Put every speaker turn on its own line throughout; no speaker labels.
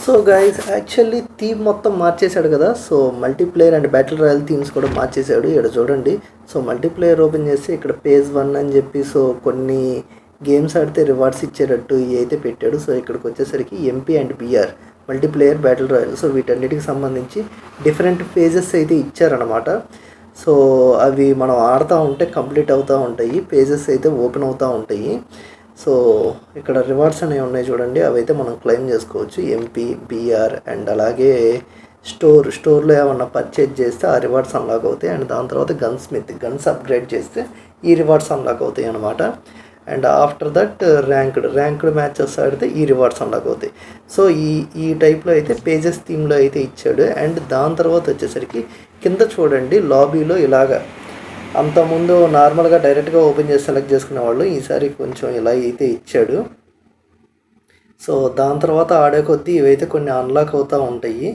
So guys actually theme మొత్తం మార్చేశాడు కదా. So multiplayer and battle royal themes కూడా మార్చేశాడు. ఇక్కడ చూడండి. సో మల్టీప్లేయర్ ఓపెన్ చేస్తే ఇక్కడ పేజ్ 1 అని చెప్పి సో కొన్ని గేమ్స్ ఆడితే రివార్డ్స్ ఇచ్చేటట్టు ఇవి అయితే పెట్టాడు. సో ఇక్కడికి వచ్చేసరికి MP and BR multiplayer battle royale. So వీటన్నిటికి సంబంధించి డిఫరెంట్ ఫేజెస్ అయితే ఇచ్చారనమాట. సో అవి మనం ఆడుతూ ఉంటే కంప్లీట్ అవుతూ ఉంటాయి, పేజెస్ అయితే ఓపెన్ అవుతూ ఉంటాయి. సో ఇక్కడ రివార్డ్స్ అనేవి ఉన్నాయి చూడండి, అవైతే మనం క్లెయిమ్ చేసుకోవచ్చు. ఎంపీ, బిఆర్ అండ్ అలాగే స్టోర్లో ఏమన్నా పర్చేజ్ చేస్తే ఆ రివార్డ్స్ అన్లాక్ అవుతాయి. అండ్ దాని తర్వాత గన్స్ అప్గ్రేడ్ చేస్తే ఈ రివార్డ్స్ అన్లాక్ అవుతాయి అనమాట. And after that ranked matches ఆడితే ఈ రివార్డ్స్ అన్లాక్ అవుతాయి. సో ఈ టైప్లో అయితే పేజెస్ థీమ్లో అయితే ఇచ్చాడు. అండ్ దాని తర్వాత వచ్చేసరికి కింద చూడండి లాబీలో ఇలాగా అంతకుముందు నార్మల్గా డైరెక్ట్గా ఓపెన్ చేసి సెలెక్ట్ చేసుకునే వాళ్ళు, ఈసారి కొంచెం ఇలా అయితే ఇచ్చాడు. సో దాని తర్వాత ఆడే కొద్దీ ఇవైతే కొన్ని అన్లాక్ అవుతూ ఉంటాయి.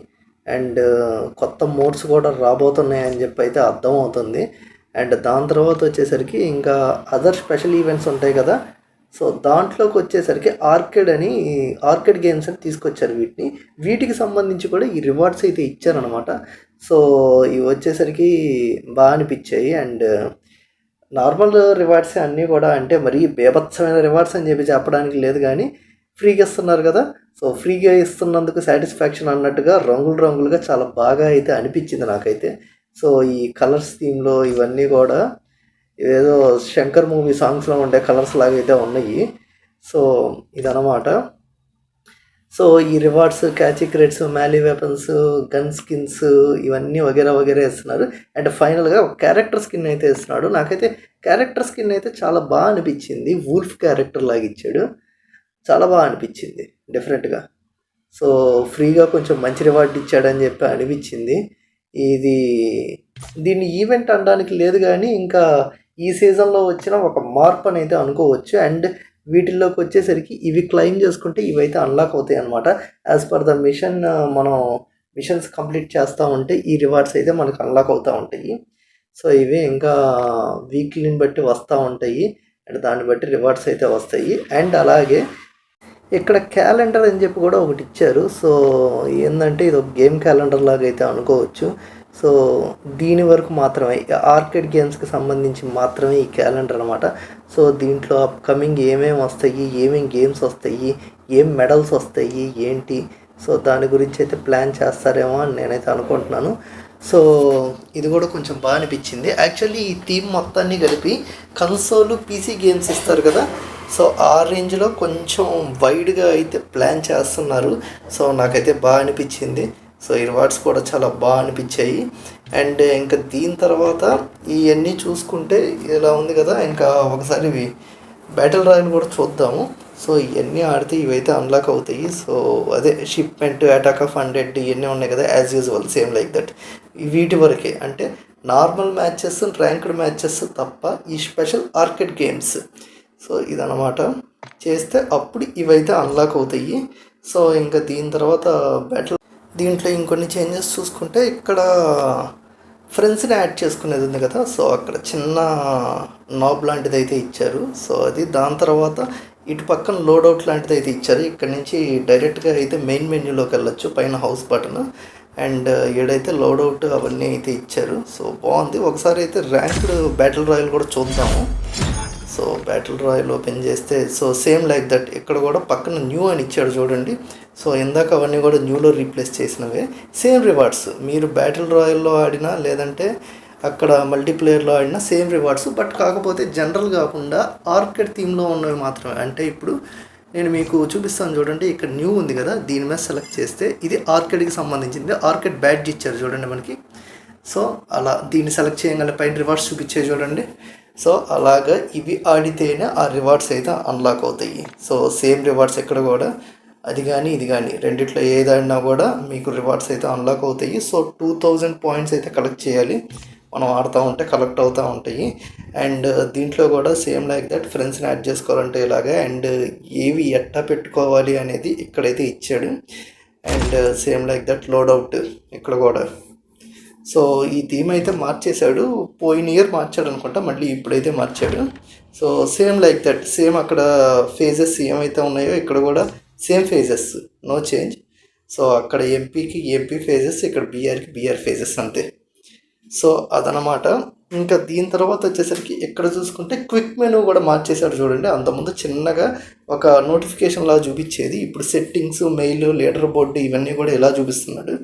అండ్ కొత్త మోడ్స్ కూడా రాబోతున్నాయి అని చెప్పి అయితే అర్థం అవుతుంది. అండ్ దాని తర్వాత వచ్చేసరికి ఇంకా అదర్ స్పెషల్ ఈవెంట్స్ ఉంటాయి కదా. సో దాంట్లోకి వచ్చేసరికి ఆర్కేడ్ గేమ్స్ అని తీసుకొచ్చారు. వీటికి సంబంధించి కూడా ఈ రివార్డ్స్ అయితే ఇచ్చారనమాట. సో ఇవి వచ్చేసరికి బాగా అనిపించాయి. అండ్ నార్మల్ రివార్డ్స్ అన్నీ కూడా, అంటే మరీ బేభత్సమైన రివార్డ్స్ అని చెప్పి చెప్పడానికి లేదు, కానీ ఫ్రీగా ఇస్తున్నారు కదా. సో ఫ్రీగా ఇస్తున్నందుకు సాటిస్ఫాక్షన్ అన్నట్టుగా రంగులుగా చాలా బాగా అయితే అనిపించింది నాకైతే. సో ఈ కలర్స్ థీమ్లో ఇవన్నీ కూడా ఏదో శంకర్ మూవీ సాంగ్స్లో ఉండే కలర్స్ లాగా అయితే ఉన్నాయి. సో ఇదనమాట. సో ఈ rewards, catchy credits, Mali weapons, gun skins ఇవన్నీ వగేరా ఇస్తున్నారు. అండ్ ఫైనల్గా ఒక క్యారెక్టర్ స్కిన్ అయితే ఇస్తున్నాడు. నాకైతే క్యారెక్టర్ స్కిన్ అయితే చాలా బాగా అనిపించింది. వూల్ఫ్ క్యారెక్టర్ లాగా ఇచ్చాడు, చాలా బాగా అనిపించింది డిఫరెంట్గా. సో ఫ్రీగా కొంచెం మంచి రివార్డ్ ఇచ్చాడని చెప్పి అనిపించింది. దీన్ని ఈవెంట్ అనడానికి లేదు, కానీ ఇంకా ఈ సీజన్లో వచ్చిన ఒక మార్పు అని అయితే అనుకోవచ్చు. అండ్ వీటిల్లోకి వచ్చేసరికి ఇవి క్లెయిమ్ చేసుకుంటే ఇవైతే అన్లాక్ అవుతాయి అనమాట. యాజ్ పర్ ద మిషన్ మనం మిషన్స్ కంప్లీట్ చేస్తూ ఉంటే ఈ రివార్డ్స్ అయితే మనకు అన్లాక్ అవుతూ ఉంటాయి. సో ఇవి ఇంకా వీక్లీని బట్టి వస్తూ ఉంటాయి. అండ్ దాన్ని బట్టి రివార్డ్స్ అయితే వస్తాయి. అండ్ అలాగే ఇక్కడ క్యాలెండర్ అని చెప్పి కూడా ఒకటి ఇచ్చారు. సో ఏంటంటే ఇది ఒక గేమ్ క్యాలెండర్ లాగా అయితే అనుకోవచ్చు. సో దీని వరకు మాత్రమే ఆర్కేడ్ గేమ్స్కి సంబంధించి మాత్రమే ఈ క్యాలెండర్ అనమాట. సో దీంట్లో అప్కమింగ్ ఏమేమి వస్తాయి, ఏమేమి గేమ్స్ వస్తాయి, ఏం మెడల్స్ వస్తాయి ఏంటి, సో దాని గురించి అయితే ప్లాన్ చేస్తారేమో అని నేనైతే అనుకుంటున్నాను. సో ఇది కూడా కొంచెం బాగా అనిపించింది. యాక్చువల్లీ ఈ థీమ్ మొత్తాన్ని కలిపి కన్సోల్, పీసీ గేమ్స్ ఇస్తారు కదా. సో ఆ రేంజ్లో కొంచెం వైడ్గా అయితే ప్లాన్ చేస్తున్నారు. సో నాకైతే బాగా అనిపించింది. సో ఈ రివార్డ్స్ కూడా చాలా బాగా అనిపించాయి. అండ్ ఇంకా దీని తర్వాత ఇవన్నీ చూసుకుంటే ఇలా ఉంది కదా, ఇంకా ఒకసారి ఇవి బ్యాటిల్ రాయల్ కూడా చూద్దాము. సో ఇవన్నీ ఆడితే ఇవైతే అన్లాక్ అవుతాయి. సో అదే షిప్మెంట్, అటాక్ ఆఫ్ 100 ఇవన్నీ ఉన్నాయి కదా, as usual same like that. వీటి వరకే, అంటే నార్మల్ మ్యాచెస్, ర్యాంక్డ్ మ్యాచెస్ తప్ప ఈ స్పెషల్ ఆర్కేడ్ గేమ్స్. సో ఇదనమాట చేస్తే అప్పుడు ఇవైతే అన్లాక్ అవుతాయి. సో ఇంకా దీని తర్వాత దీంట్లో ఇంకొన్ని చేంజెస్ చూసుకుంటే ఇక్కడ ఫ్రెండ్స్ని యాడ్ చేసుకునేది ఉంది కదా. సో అక్కడ చిన్న నాబ్ లాంటిది అయితే ఇచ్చారు. సో అది దాని తర్వాత ఇటు పక్కన లోడౌట్ లాంటిది అయితే ఇచ్చారు. ఇక్కడ నుంచి డైరెక్ట్గా అయితే మెయిన్ మెన్యూలోకి వెళ్ళొచ్చు, పైన హౌస్ బటన్. అండ్ ఈడైతే లోడౌట్ అవన్నీ అయితే ఇచ్చారు. సో బాగుంది. ఒకసారి అయితే ర్యాంక్డ్ బ్యాటిల్ రాయల్ కూడా చూద్దాము. సో బ్యాటిల్ రాయల్ ఓపెన్ చేస్తే సో సేమ్ లైక్ దట్ ఇక్కడ కూడా పక్కన న్యూ అని ఇచ్చాడు చూడండి. సో ఇందాక అవన్నీ కూడా న్యూలో రీప్లేస్ చేసినవే. సేమ్ రివార్డ్స్, మీరు బ్యాటిల్ రాయల్లో ఆడినా లేదంటే అక్కడ మల్టీప్లేయర్లో ఆడినా సేమ్ రివార్డ్స్. బట్ కాకపోతే జనరల్ కాకుండా ఆర్కేడ్ థీమ్లో ఉన్నవి మాత్రమే. అంటే ఇప్పుడు నేను మీకు చూపిస్తాను చూడండి. ఇక్కడ న్యూ ఉంది కదా, దీని మీద సెలెక్ట్ చేస్తే ఇది ఆర్కేడ్కి సంబంధించింది. ఆర్కేడ్ బ్యాడ్జ్ ఇచ్చారు చూడండి మనకి. సో అలా దీన్ని సెలెక్ట్ చేయగానే పైన రివార్డ్స్ చూపించే చూడండి. సో అలాగా ఇవి ఆడితేనే ఆ రివార్డ్స్ అయితే అన్లాక్ అవుతాయి. సో సేమ్ రివార్డ్స్ ఎక్కడ కూడా అది కానీ ఇది కానీ రెండిట్లో ఏదైనా కూడా మీకు రివార్డ్స్ అయితే అన్లాక్ అవుతాయి. సో 2000 పాయింట్స్ అయితే కలెక్ట్ చేయాలి. మనం ఆడుతూ ఉంటే కలెక్ట్ అవుతూ ఉంటాయి. అండ్ దీంట్లో కూడా సేమ్ లైక్ దట్ ఫ్రెండ్స్ని యాడ్ చేసుకోవాలంటే ఇలాగే. అండ్ ఏవి ఎట్టా పెట్టుకోవాలి అనేది ఇక్కడైతే ఇచ్చాడు. అండ్ సేమ్ లైక్ దట్ లోడౌట్ ఇక్కడ కూడా. సో ఈ థీమ్ అయితే మార్చేశాడు. పోయిన ఇయర్ మార్చాడు అనుకుంటా, మళ్ళీ ఇప్పుడైతే మార్చాడు. So same like that, same అక్కడ ఫేజెస్ ఏమైతే ఉన్నాయో ఇక్కడ కూడా same phases, no change. So అక్కడ ఎంపీకి ఎంపీ ఫేజెస్, ఇక్కడ బీఆర్కి బీఆర్ ఫేజెస్ అంతే. సో అదనమాట. ఇంకా దీని తర్వాత వచ్చేసరికి ఇక్కడ చూసుకుంటే క్విక్ మెనూ కూడా మార్చేశాడు చూడండి. అంతకుముందు చిన్నగా ఒక నోటిఫికేషన్ లాగా చూపించేది, ఇప్పుడు సెట్టింగ్స్, మెయిల్, లీడర్ బోర్డు ఇవన్నీ కూడా ఇలా చూపిస్తున్నాడు.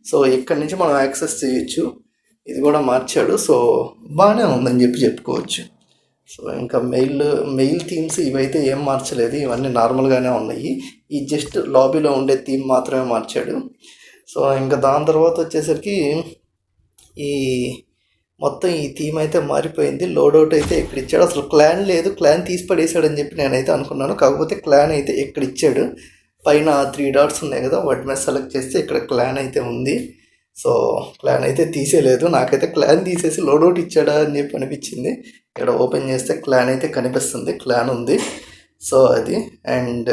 సో ఇక్కడి నుంచి మనం యాక్సెస్ చేయొచ్చు. ఇది కూడా మార్చాడు. సో బాగానే ఉందని చెప్పుకోవచ్చు. సో ఇంకా మెయిల్ థీమ్స్ ఇవైతే ఏం మార్చలేదు, ఇవన్నీ నార్మల్గానే ఉన్నాయి. ఈ జస్ట్ లాబీలో ఉండే థీమ్ మాత్రమే మార్చాడు. సో ఇంకా దాని తర్వాత వచ్చేసరికి ఈ మొత్తం ఈ థీమ్ అయితే మారిపోయింది. లోడౌట్ అయితే ఇక్కడ ఇచ్చాడు. అసలు క్లాన్ లేదు, క్లాన్ తీసి పడేసాడని చెప్పి నేనైతే అనుకున్నాను. కాకపోతే క్లాన్ అయితే ఇక్కడ ఇచ్చాడు. పైన 3 డాట్స్ ఉన్నాయి కదా, వాటి మీద సెలెక్ట్ చేస్తే ఇక్కడ క్లాన్ అయితే ఉంది. సో క్లాన్ అయితే తీసేయలేదు. నాకైతే క్లాన్ తీసేసి లోడౌట్ ఇచ్చాడా అని చెప్పి అనిపించింది. ఇక్కడ ఓపెన్ చేస్తే క్లాన్ అయితే కనిపిస్తుంది, క్లాన్ ఉంది. సో అది అండ్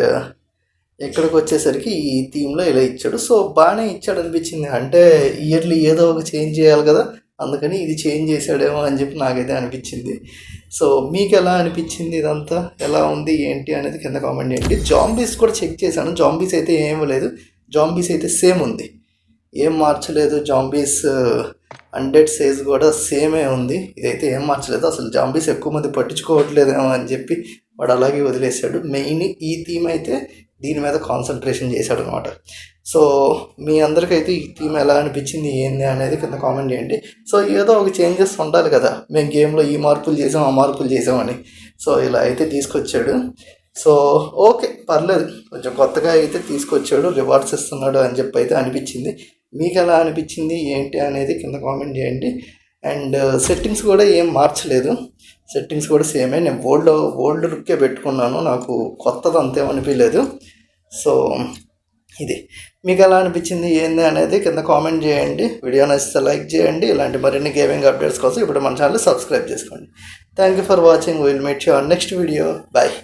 ఇక్కడికి వచ్చేసరికి ఈ థీమ్లో ఇలా ఇచ్చాడు. సో బాగానే ఇచ్చాడు అనిపించింది. అంటే ఇయర్లీ ఏదో ఒక చేంజ్ చేయాలి కదా, అందుకని ఇది చేంజ్ చేశాడేమో అని చెప్పి నాకైతే అనిపించింది. సో మీకు ఎలా అనిపించింది, ఇదంతా ఎలా ఉంది ఏంటి అనేది కింద కామెంట్ చేయండి. జాంబీస్ కూడా చెక్ చేశాను, జాంబీస్ అయితే ఏమీ లేదు. జాంబీస్ అయితే సేమ్ ఉంది, ఏం మార్చలేదు. జాంబీస్ 100 సైజ్ కూడా సేమే ఉంది. ఇదైతే ఏం మార్చలేదు. అసలు జాంబీస్ ఎక్కువ మంది పట్టించుకోవట్లేదేమో అని చెప్పి వాడు అలాగే వదిలేశాడు. మెయిన్ ఈ థీమ్ అయితే దీని మీద కాన్సన్ట్రేషన్ చేశాడు అనమాట. సో మీ అందరికైతే ఈ థీమ్ ఎలా అనిపించింది ఏంది అనేది కింద కామెంట్ చేయండి. సో ఏదో ఒక చేంజెస్ ఉండాలి కదా, మేము గేమ్లో ఈ మార్పులు చేసాం ఆ మార్పులు చేసామని. సో ఇలా అయితే తీసుకొచ్చాడు. సో ఓకే, పర్లేదు, కొంచెం కొత్తగా అయితే తీసుకొచ్చాడు, రివార్డ్స్ ఇస్తున్నాడు అని చెప్పి అయితే అనిపించింది. మీకు ఎలా అనిపించింది ఏంటి అనేది కింద కామెంట్ చేయండి. అండ్ సెట్టింగ్స్ కూడా ఏం మార్చలేదు, సెట్టింగ్స్ కూడా సేమే. నేను ఓల్డ్ లుక్కే పెట్టుకున్నాను, నాకు కొత్తది అంతేం అనిపించలేదు. సో ఇది మీకు ఎలా అనిపించింది ఏంది అనేది కింద కామెంట్ చేయండి. వీడియో నచ్చితే లైక్ చేయండి. ఇలాంటి మరిన్ని గేమింగ్ అప్డేట్స్ కోసం ఇప్పుడు మన ఛానల్ సబ్స్క్రైబ్ చేసుకోండి. Thank you for watching. Will meet you on next video. Bye.